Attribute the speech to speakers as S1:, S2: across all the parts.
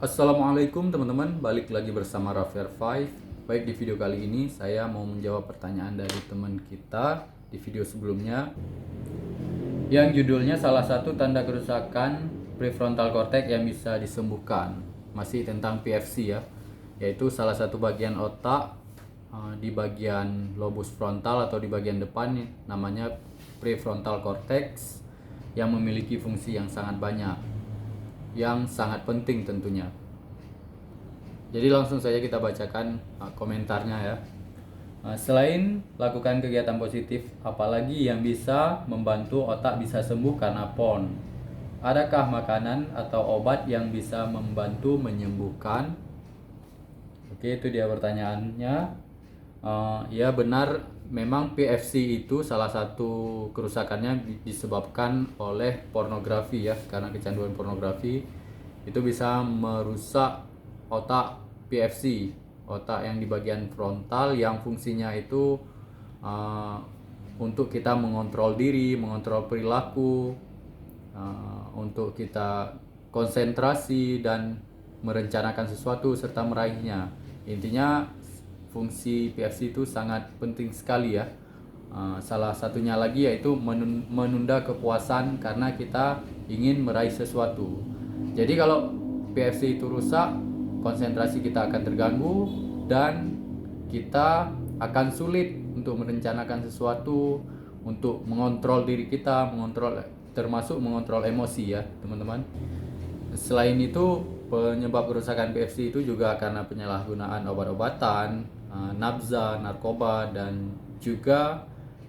S1: Assalamualaikum teman-teman, balik lagi bersama Raffer 5. Baik, di video kali ini saya mau menjawab pertanyaan dari teman kita di video sebelumnya yang judulnya salah satu tanda kerusakan prefrontal cortex yang bisa disembuhkan. Masih tentang PFC ya, yaitu salah satu bagian otak di bagian lobus frontal atau di bagian depan namanya prefrontal cortex yang memiliki fungsi yang sangat banyak, yang sangat penting tentunya. Jadi langsung saja kita bacakan komentarnya ya. Selain lakukan kegiatan positif, apalagi yang bisa membantu otak bisa sembuh karena PON? Adakah makanan atau obat yang bisa membantu menyembuhkan? Oke, itu dia pertanyaannya. Ya benar, memang PFC itu salah satu kerusakannya disebabkan oleh pornografi ya, karena kecanduan pornografi itu bisa merusak otak PFC, otak yang di bagian frontal yang fungsinya itu untuk kita mengontrol diri, mengontrol perilaku, untuk kita konsentrasi dan merencanakan sesuatu serta meraihnya. Intinya fungsi PFC itu sangat penting sekali ya. Salah satunya lagi yaitu menunda kepuasan karena kita ingin meraih sesuatu. Jadi kalau PFC itu rusak, konsentrasi kita akan terganggu dan kita akan sulit untuk merencanakan sesuatu, untuk mengontrol diri kita, termasuk mengontrol emosi ya teman-teman. Selain itu, penyebab kerusakan PFC itu juga karena penyalahgunaan obat-obatan, nafza, narkoba, dan juga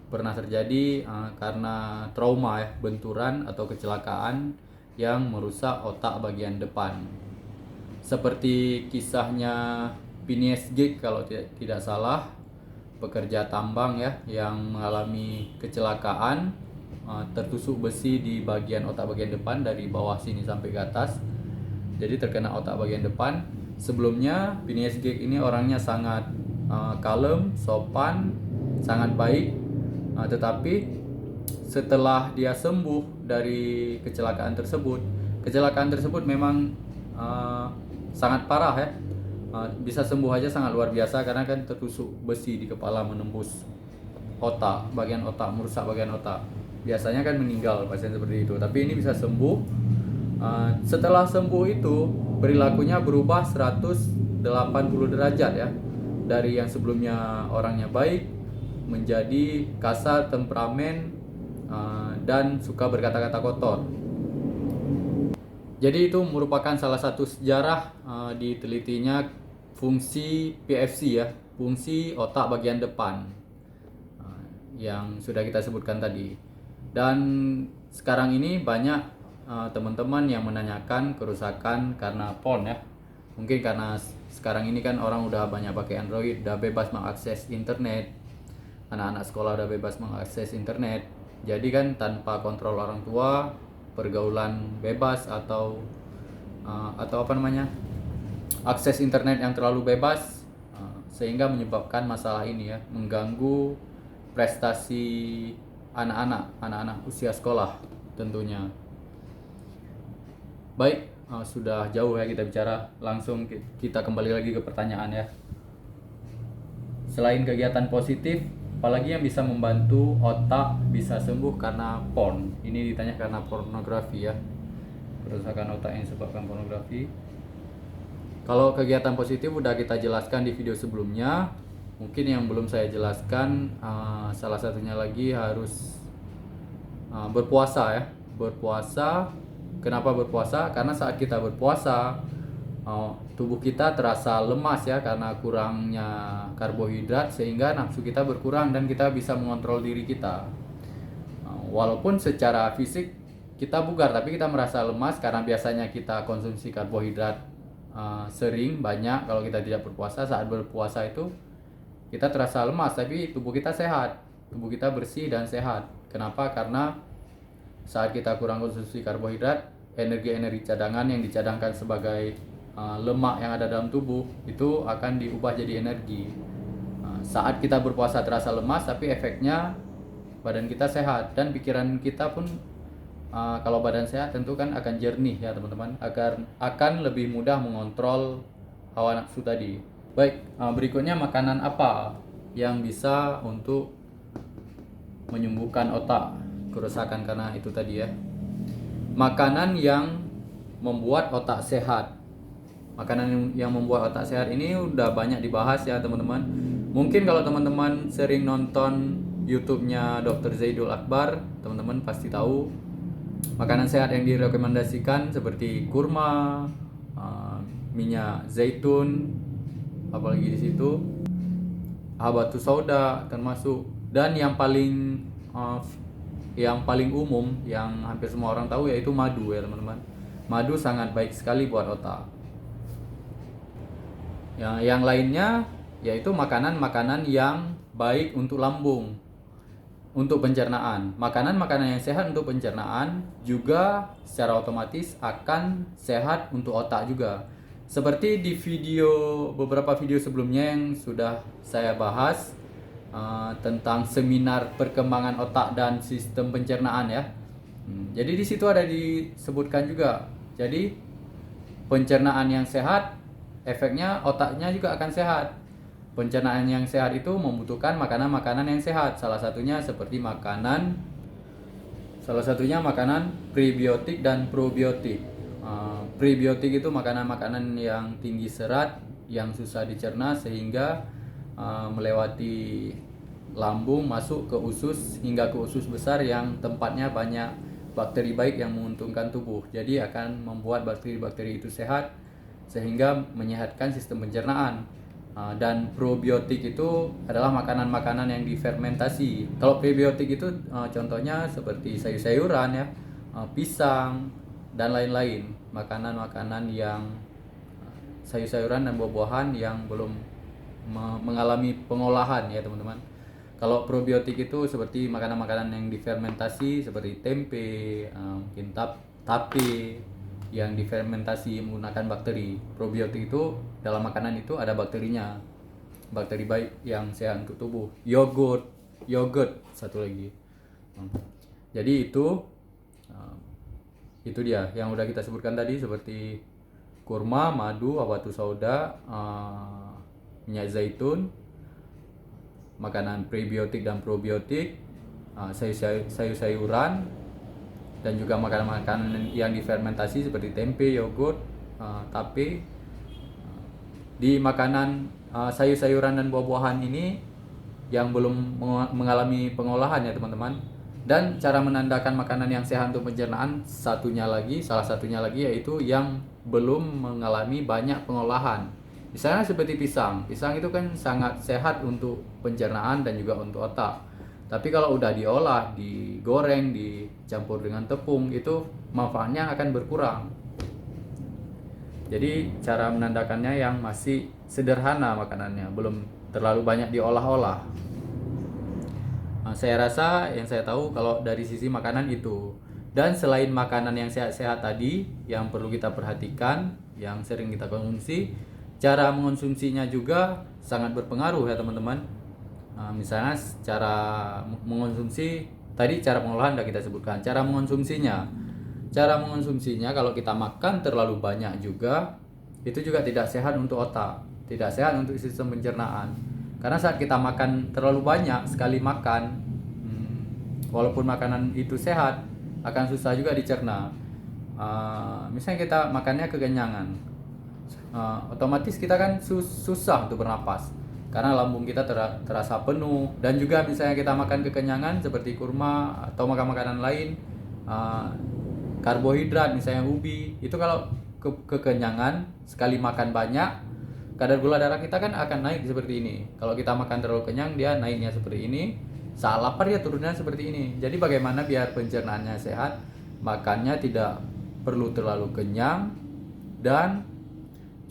S1: pernah terjadi karena trauma ya, benturan atau kecelakaan yang merusak otak bagian depan. Seperti kisahnya Phineas Gage kalau tidak salah, pekerja tambang ya yang mengalami kecelakaan, tertusuk besi di bagian otak bagian depan dari bawah sini sampai ke atas. Jadi terkena otak bagian depan. Sebelumnya Phineas Gage ini orangnya sangat kalem, sopan, sangat baik. Tetapi setelah dia sembuh dari kecelakaan tersebut memang sangat parah ya. Bisa sembuh aja sangat luar biasa karena kan tertusuk besi di kepala menembus otak, bagian otak, merusak bagian otak. Biasanya kan meninggal pasien seperti itu, tapi ini bisa sembuh. Setelah sembuh itu perilakunya berubah 180 derajat ya. Dari yang sebelumnya orangnya baik menjadi kasar, temperamen, dan suka berkata-kata kotor. Jadi itu merupakan salah satu sejarah ditelitinya fungsi PFC ya, fungsi otak bagian depan yang sudah kita sebutkan tadi. Dan sekarang ini banyak teman-teman yang menanyakan kerusakan karena PON ya. Mungkin karena sekarang ini kan orang udah banyak pakai Android, udah bebas mengakses internet. Anak-anak sekolah udah bebas mengakses internet. Jadi kan tanpa kontrol orang tua, pergaulan bebas atau apa namanya, akses internet yang terlalu bebas, sehingga menyebabkan masalah ini ya, mengganggu prestasi anak-anak usia sekolah tentunya. Baik, sudah jauh ya kita bicara, langsung kita kembali lagi ke pertanyaan ya. Selain kegiatan positif, apalagi yang bisa membantu otak bisa sembuh karena porn? Ini ditanya karena pornografi ya, kerusakan otak yang disebabkan pornografi. Kalau kegiatan positif udah kita jelaskan di video sebelumnya. Mungkin yang belum saya jelaskan, salah satunya lagi harus berpuasa ya. Berpuasa, kenapa berpuasa? Karena saat kita berpuasa, tubuh kita terasa lemas ya karena kurangnya karbohidrat, sehingga nafsu kita berkurang dan kita bisa mengontrol diri kita. Walaupun secara fisik kita bugar, tapi kita merasa lemas karena biasanya kita konsumsi karbohidrat sering, banyak. Kalau kita tidak berpuasa, saat berpuasa itu kita terasa lemas, tapi tubuh kita sehat, tubuh kita bersih dan sehat. Kenapa? Karena saat kita kurang konsumsi karbohidrat, energi-energi cadangan yang dicadangkan sebagai lemak yang ada dalam tubuh itu akan diubah jadi energi. Saat kita berpuasa terasa lemas, tapi efeknya badan kita sehat dan pikiran kita pun kalau badan sehat tentu kan akan jernih ya teman-teman, akan lebih mudah mengontrol hawa nafsu tadi. Baik, berikutnya makanan apa yang bisa untuk menyembuhkan otak kerusakan karena itu tadi ya. Makanan yang membuat otak sehat. Makanan yang membuat otak sehat ini udah banyak dibahas ya teman-teman. Mungkin kalau teman-teman sering nonton YouTube-nya Dr. Zaidul Akbar, teman-teman pasti tahu makanan sehat yang direkomendasikan seperti kurma, minyak zaitun, apalagi di situ habatus sauda termasuk, dan yang paling umum yang hampir semua orang tahu yaitu madu ya teman-teman. Madu sangat baik sekali buat otak. Yang lainnya yaitu makanan-makanan yang baik untuk lambung, untuk pencernaan. Makanan-makanan yang sehat untuk pencernaan juga secara otomatis akan sehat untuk otak juga. Seperti di beberapa video sebelumnya yang sudah saya bahas tentang seminar perkembangan otak dan sistem pencernaan ya. Jadi di situ ada disebutkan juga. Jadi pencernaan yang sehat, efeknya otaknya juga akan sehat. Pencernaan yang sehat itu membutuhkan makanan-makanan yang sehat. Salah satunya makanan prebiotik dan probiotik. Prebiotik itu makanan-makanan yang tinggi serat, yang susah dicerna sehingga melewati lambung masuk ke usus hingga ke usus besar yang tempatnya banyak bakteri baik yang menguntungkan tubuh. Jadi akan membuat bakteri-bakteri itu sehat sehingga menyehatkan sistem pencernaan. Dan probiotik itu adalah makanan-makanan yang difermentasi. Kalau prebiotik itu contohnya seperti sayur-sayuran ya, pisang dan lain-lain. Makanan-makanan yang sayur-sayuran dan buah-buahan yang belum mengalami pengolahan ya teman-teman. Kalau probiotik itu seperti makanan-makanan yang difermentasi seperti tempe, mungkin tape yang difermentasi menggunakan bakteri. Probiotik itu dalam makanan itu ada bakterinya, bakteri baik yang sehat untuk tubuh. Yogurt satu lagi. Jadi itu dia yang udah kita sebutkan tadi seperti kurma, madu, habatus sauda, minyak zaitun, makanan prebiotik dan probiotik, sayur-sayuran, dan juga makanan-makanan yang difermentasi seperti tempe, yogurt, tape. Di makanan sayur-sayuran dan buah-buahan ini yang belum mengalami pengolahan ya teman-teman. Dan cara menandakan makanan yang sehat untuk pencernaan salah satunya lagi yaitu yang belum mengalami banyak pengolahan. Misalnya seperti pisang. Pisang itu kan sangat sehat untuk pencernaan dan juga untuk otak. Tapi kalau udah diolah, digoreng, dicampur dengan tepung, itu manfaatnya akan berkurang. Jadi cara menandakannya yang masih sederhana makanannya, belum terlalu banyak diolah-olah. Saya rasa yang saya tahu kalau dari sisi makanan itu. Dan selain makanan yang sehat-sehat tadi, yang perlu kita perhatikan, yang sering kita konsumsi, cara mengonsumsinya juga sangat berpengaruh ya teman-teman. Misalnya cara mengonsumsi tadi, cara pengolahan sudah kita sebutkan. Cara mengonsumsinya kalau kita makan terlalu banyak juga, itu juga tidak sehat untuk otak, tidak sehat untuk sistem pencernaan. Karena saat kita makan terlalu banyak sekali makan, walaupun makanan itu sehat, akan susah juga dicerna. Misalnya kita makannya kekenyangan, otomatis kita kan susah untuk bernapas karena lambung kita terasa penuh. Dan juga misalnya kita makan kekenyangan seperti kurma atau makan makanan lain, karbohidrat misalnya ubi, itu kalau kekenyangan sekali makan banyak, kadar gula darah kita kan akan naik seperti ini. Kalau kita makan terlalu kenyang, dia naiknya seperti ini. Saat lapar ya turunnya seperti ini. Jadi bagaimana biar pencernaannya sehat? Makannya tidak perlu terlalu kenyang, dan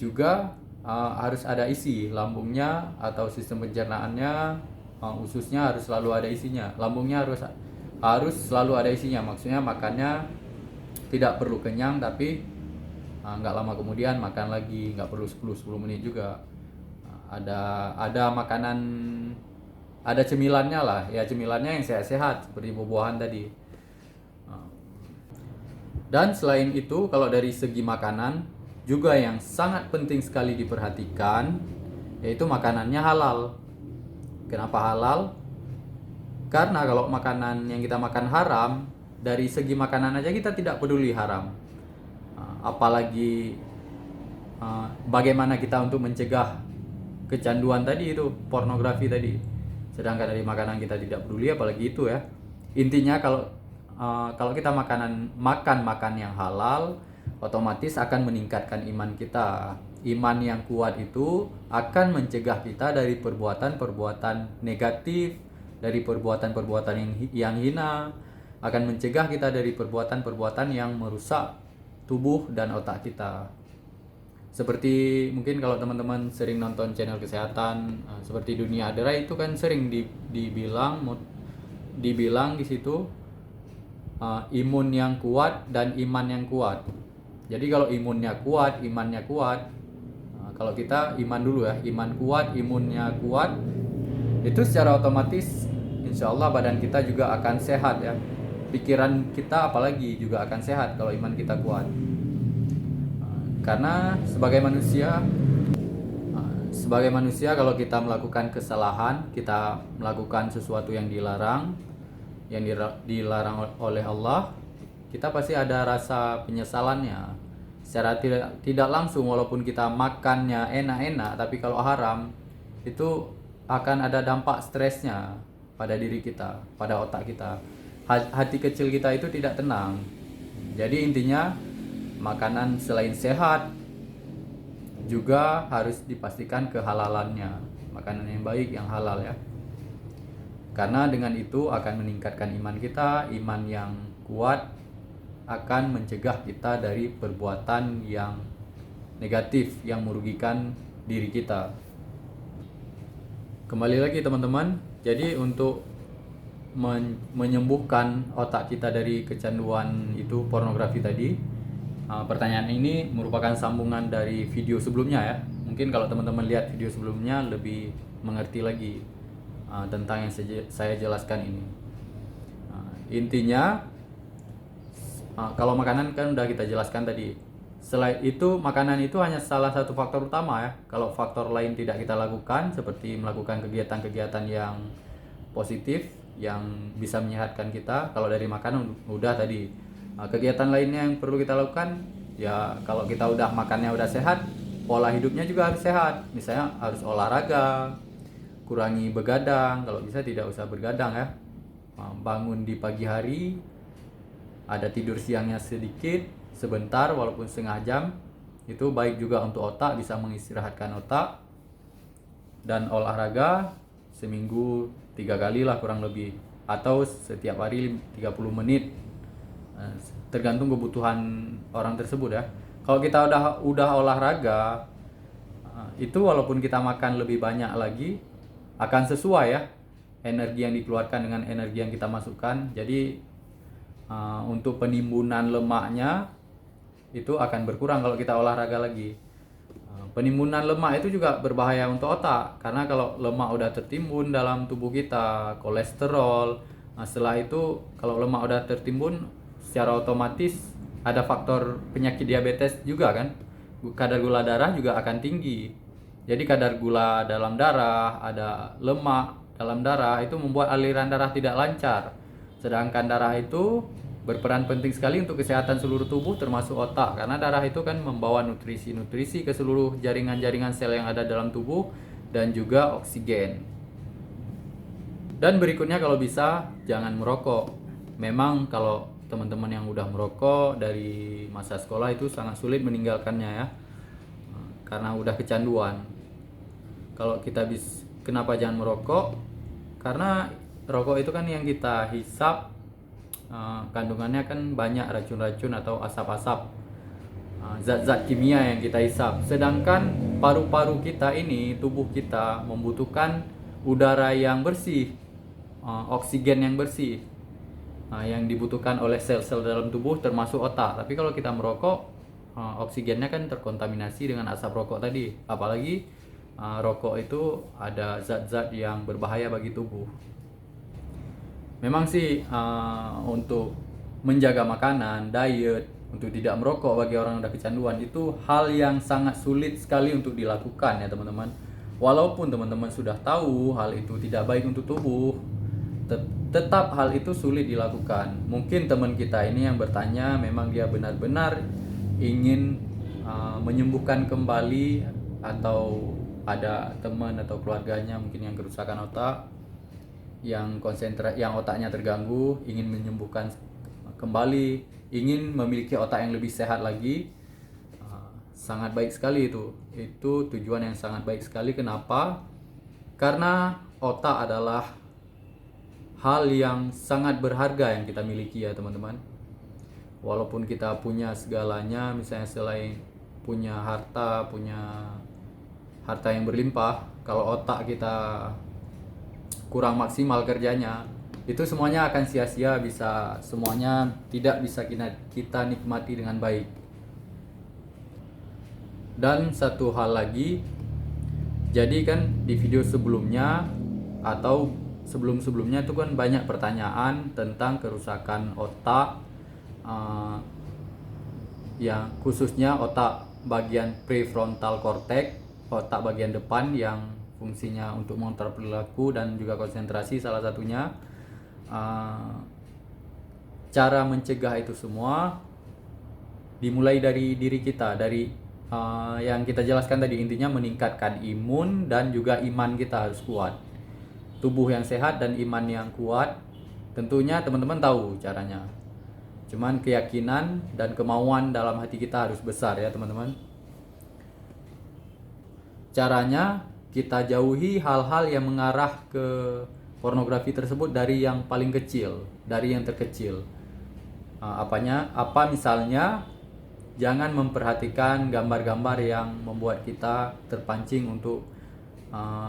S1: juga harus ada isi lambungnya atau sistem pencernaannya, ususnya harus selalu ada isinya. Lambungnya harus selalu ada isinya. Maksudnya makannya tidak perlu kenyang, tapi nggak lama kemudian makan lagi, nggak perlu 10 menit juga. Ada makanan, ada cemilannya lah ya, cemilannya yang sehat-sehat seperti buah-buahan tadi. Dan selain itu, kalau dari segi makanan juga yang sangat penting sekali diperhatikan, yaitu makanannya halal. Kenapa halal? Karena kalau makanan yang kita makan haram, dari segi makanan aja kita tidak peduli haram. Apalagi bagaimana kita untuk mencegah kecanduan tadi itu, pornografi tadi. Sedangkan dari makanan kita tidak peduli, apalagi itu ya. Intinya kalau kita makan makan yang halal, otomatis akan meningkatkan iman kita. Iman yang kuat itu akan mencegah kita dari perbuatan-perbuatan negatif, dari perbuatan-perbuatan yang hina, akan mencegah kita dari perbuatan-perbuatan yang merusak tubuh dan otak kita. Seperti mungkin kalau teman-teman sering nonton channel kesehatan, seperti Dunia Adera itu kan sering dibilang di situ imun yang kuat dan iman yang kuat. Jadi kalau imunnya kuat, imannya kuat, kalau kita iman dulu ya, iman kuat, imunnya kuat, itu secara otomatis insya Allah badan kita juga akan sehat ya. Pikiran kita apalagi juga akan sehat kalau iman kita kuat. Karena sebagai manusia kalau kita melakukan kesalahan, kita melakukan sesuatu yang dilarang, oleh Allah, kita pasti ada rasa penyesalannya. Secara tidak langsung, walaupun kita makannya enak-enak, tapi kalau haram itu akan ada dampak stresnya pada diri kita, pada otak kita. Hati kecil kita itu tidak tenang. Jadi intinya makanan selain sehat juga harus dipastikan kehalalannya, makanan yang baik, yang halal ya. Karena dengan itu akan meningkatkan iman kita. Iman yang kuat akan mencegah kita dari perbuatan yang negatif yang merugikan diri kita. Kembali lagi teman-teman, jadi untuk menyembuhkan otak kita dari kecanduan itu pornografi tadi, pertanyaan ini merupakan sambungan dari video sebelumnya ya. Mungkin kalau teman-teman lihat video sebelumnya lebih mengerti lagi tentang yang saya jelaskan ini. Intinya kalau makanan kan udah kita jelaskan tadi. Selain itu, makanan itu hanya salah satu faktor utama ya. Kalau faktor lain tidak kita lakukan, seperti melakukan kegiatan-kegiatan yang positif, yang bisa menyehatkan kita. Kalau dari makanan udah tadi. Kegiatan lainnya yang perlu kita lakukan, ya kalau kita udah makannya udah sehat, pola hidupnya juga harus sehat. Misalnya harus olahraga, kurangi begadang, kalau bisa tidak usah bergadang ya. Bangun di pagi hari, ada tidur siangnya sedikit, sebentar walaupun setengah jam, itu baik juga untuk otak, bisa mengistirahatkan otak. Dan olahraga seminggu 3 kali lah kurang lebih, atau setiap hari 30 menit, tergantung kebutuhan orang tersebut ya. Kalau kita udah olahraga, itu walaupun kita makan lebih banyak lagi, akan sesuai ya, energi yang dikeluarkan dengan energi yang kita masukkan. Jadi untuk penimbunan lemaknya itu akan berkurang kalau kita olahraga lagi. Penimbunan lemak itu juga berbahaya untuk otak, karena kalau lemak udah tertimbun dalam tubuh kita, kolesterol, setelah itu kalau lemak udah tertimbun, secara otomatis ada faktor penyakit diabetes juga kan. Kadar gula darah juga akan tinggi. Jadi kadar gula dalam darah, ada lemak dalam darah, itu membuat aliran darah tidak lancar. Sedangkan darah itu berperan penting sekali untuk kesehatan seluruh tubuh termasuk otak, karena darah itu kan membawa nutrisi-nutrisi ke seluruh jaringan-jaringan sel yang ada dalam tubuh dan juga oksigen. Dan berikutnya, kalau bisa jangan merokok. Memang kalau teman-teman yang udah merokok dari masa sekolah itu sangat sulit meninggalkannya ya, karena udah kecanduan. Kalau kita kenapa jangan merokok? Karena rokok itu kan yang kita hisap, kandungannya kan banyak racun-racun atau asap-asap, zat-zat kimia yang kita hisap. Sedangkan paru-paru kita ini, tubuh kita membutuhkan udara yang bersih, oksigen yang bersih, yang dibutuhkan oleh sel-sel dalam tubuh termasuk otak. Tapi kalau kita merokok, oksigennya kan terkontaminasi dengan asap rokok tadi. Apalagi rokok itu ada zat-zat yang berbahaya bagi tubuh. Memang sih untuk menjaga makanan, diet, untuk tidak merokok bagi orang yang udah kecanduan itu hal yang sangat sulit sekali untuk dilakukan ya teman-teman. Walaupun teman-teman sudah tahu hal itu tidak baik untuk tubuh, tetap hal itu sulit dilakukan. Mungkin teman kita ini yang bertanya memang dia benar-benar ingin menyembuhkan kembali, atau ada teman atau keluarganya mungkin yang kerusakan otak, yang otaknya terganggu, ingin menyembuhkan kembali, ingin memiliki otak yang lebih sehat lagi. Sangat baik sekali itu tujuan yang sangat baik sekali. Kenapa? Karena otak adalah hal yang sangat berharga yang kita miliki ya teman-teman. Walaupun kita punya segalanya, misalnya selain punya harta yang berlimpah, kalau otak kita kurang maksimal kerjanya, itu semuanya akan sia-sia, semuanya tidak bisa kita nikmati dengan baik. Dan satu hal lagi, jadi kan di video sebelumnya atau sebelum-sebelumnya itu kan banyak pertanyaan tentang kerusakan otak, yang khususnya otak bagian prefrontal cortex, otak bagian depan yang fungsinya untuk mengontrol perilaku dan juga konsentrasi salah satunya. Cara mencegah itu semua dimulai dari diri kita, dari yang kita jelaskan tadi, intinya meningkatkan imun dan juga iman kita harus kuat. Tubuh yang sehat dan iman yang kuat tentunya teman-teman tahu caranya. Cuman keyakinan dan kemauan dalam hati kita harus besar ya teman-teman. Caranya kita jauhi hal-hal yang mengarah ke pornografi tersebut dari yang paling kecil, dari yang terkecil. Apa misalnya, jangan memperhatikan gambar-gambar yang membuat kita terpancing untuk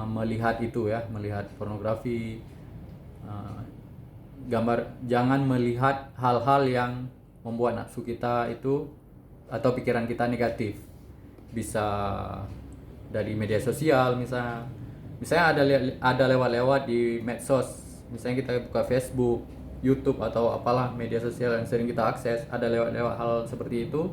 S1: melihat itu ya, melihat pornografi. Jangan melihat hal-hal yang membuat nafsu kita itu atau pikiran kita negatif. Bisa dari media sosial misalnya ada lewat-lewat di medsos, misalnya kita buka Facebook, YouTube atau apalah media sosial yang sering kita akses, ada lewat-lewat hal seperti itu,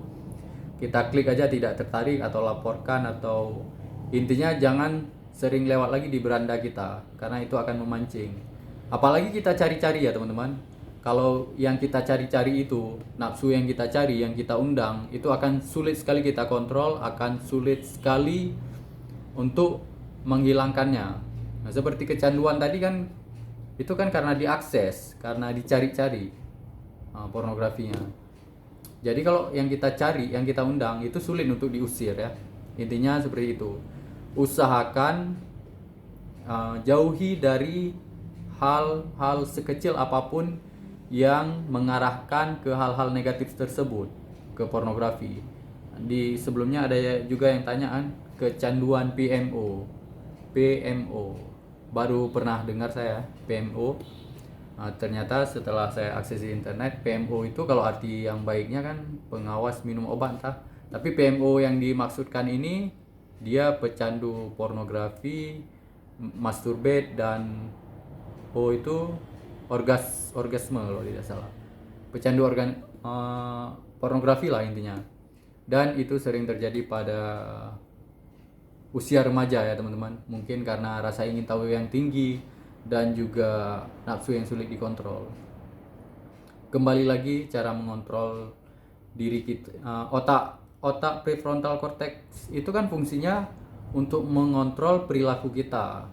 S1: kita klik aja tidak tertarik atau laporkan, atau intinya jangan sering lewat lagi di beranda kita, karena itu akan memancing. Apalagi kita cari-cari ya teman-teman, kalau yang kita cari-cari itu nafsu yang kita cari, yang kita undang, itu akan sulit sekali kita kontrol, akan sulit sekali untuk menghilangkannya. Nah, seperti kecanduan tadi kan, itu kan karena diakses, karena dicari-cari pornografinya. Jadi kalau yang kita cari, yang kita undang, itu sulit untuk diusir ya. Intinya seperti itu. Usahakan jauhi dari hal-hal sekecil apapun yang mengarahkan ke hal-hal negatif tersebut, ke pornografi. Di sebelumnya ada juga yang tanyaan kecanduan PMO. Baru pernah dengar saya PMO. Ternyata setelah saya akses di internet, PMO itu kalau arti yang baiknya kan pengawas minum obat entah. Tapi PMO yang dimaksudkan ini dia pecandu pornografi, masturbate, dan itu orgasme kalau tidak salah. Pecandu pornografi lah intinya. Dan itu sering terjadi pada usia remaja ya teman-teman. Mungkin karena rasa ingin tahu yang tinggi dan juga nafsu yang sulit dikontrol. Kembali lagi cara mengontrol diri kita. Otak prefrontal cortex itu kan fungsinya untuk mengontrol perilaku kita.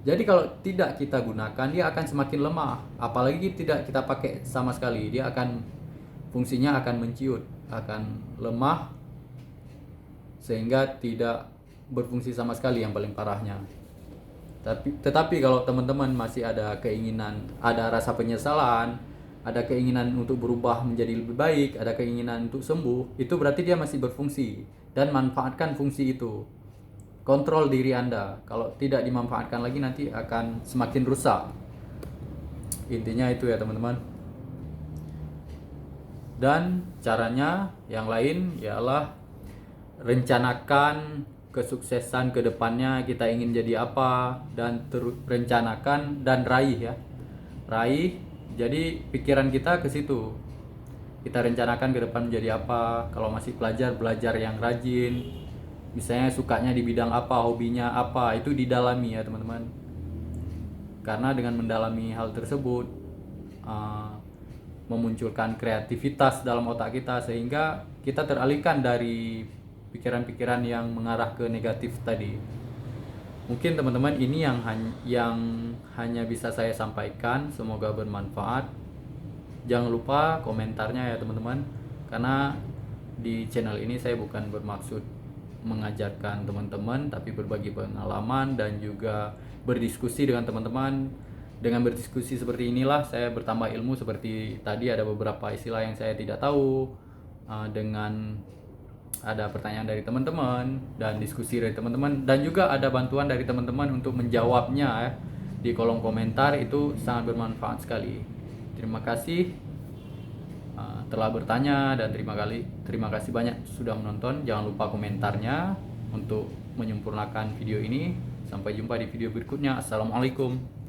S1: Jadi kalau tidak kita gunakan, dia akan semakin lemah. Apalagi tidak kita pakai sama sekali, dia fungsinya akan menciut, akan lemah, sehingga tidak berfungsi sama sekali yang paling parahnya. Tetapi kalau teman-teman masih ada keinginan, ada rasa penyesalan, ada keinginan untuk berubah menjadi lebih baik, ada keinginan untuk sembuh, itu berarti dia masih berfungsi, dan manfaatkan fungsi itu. Kontrol diri Anda. Kalau tidak dimanfaatkan lagi, nanti akan semakin rusak. Intinya itu ya teman-teman. Dan caranya yang lain ialah rencanakan kesuksesan ke depannya, kita ingin jadi apa, dan rencanakan dan raih ya. Raih, jadi pikiran kita ke situ. kita rencanakan ke depan menjadi apa. Kalau masih pelajar, belajar yang rajin, misalnya sukanya di bidang apa, hobinya apa, itu didalami ya teman-teman. Karena dengan mendalami hal tersebut uh, memunculkan kreativitas dalam otak kita, sehingga kita teralihkan dari pikiran-pikiran yang mengarah ke negatif tadi. Mungkin teman-teman ini yang hanya bisa saya sampaikan, semoga bermanfaat. Jangan lupa komentarnya ya teman-teman, karena di channel ini saya bukan bermaksud mengajarkan teman-teman, tapi berbagi pengalaman dan juga berdiskusi dengan teman-teman. Dengan berdiskusi seperti inilah saya bertambah ilmu, seperti tadi ada beberapa istilah yang saya tidak tahu. Dengan ada pertanyaan dari teman-teman dan diskusi dari teman-teman, dan juga ada bantuan dari teman-teman untuk menjawabnya ya, di kolom komentar, itu sangat bermanfaat sekali. Terima kasih telah bertanya, dan terima kasih banyak sudah menonton. Jangan lupa komentarnya untuk menyempurnakan video ini. Sampai jumpa di video berikutnya. Assalamualaikum.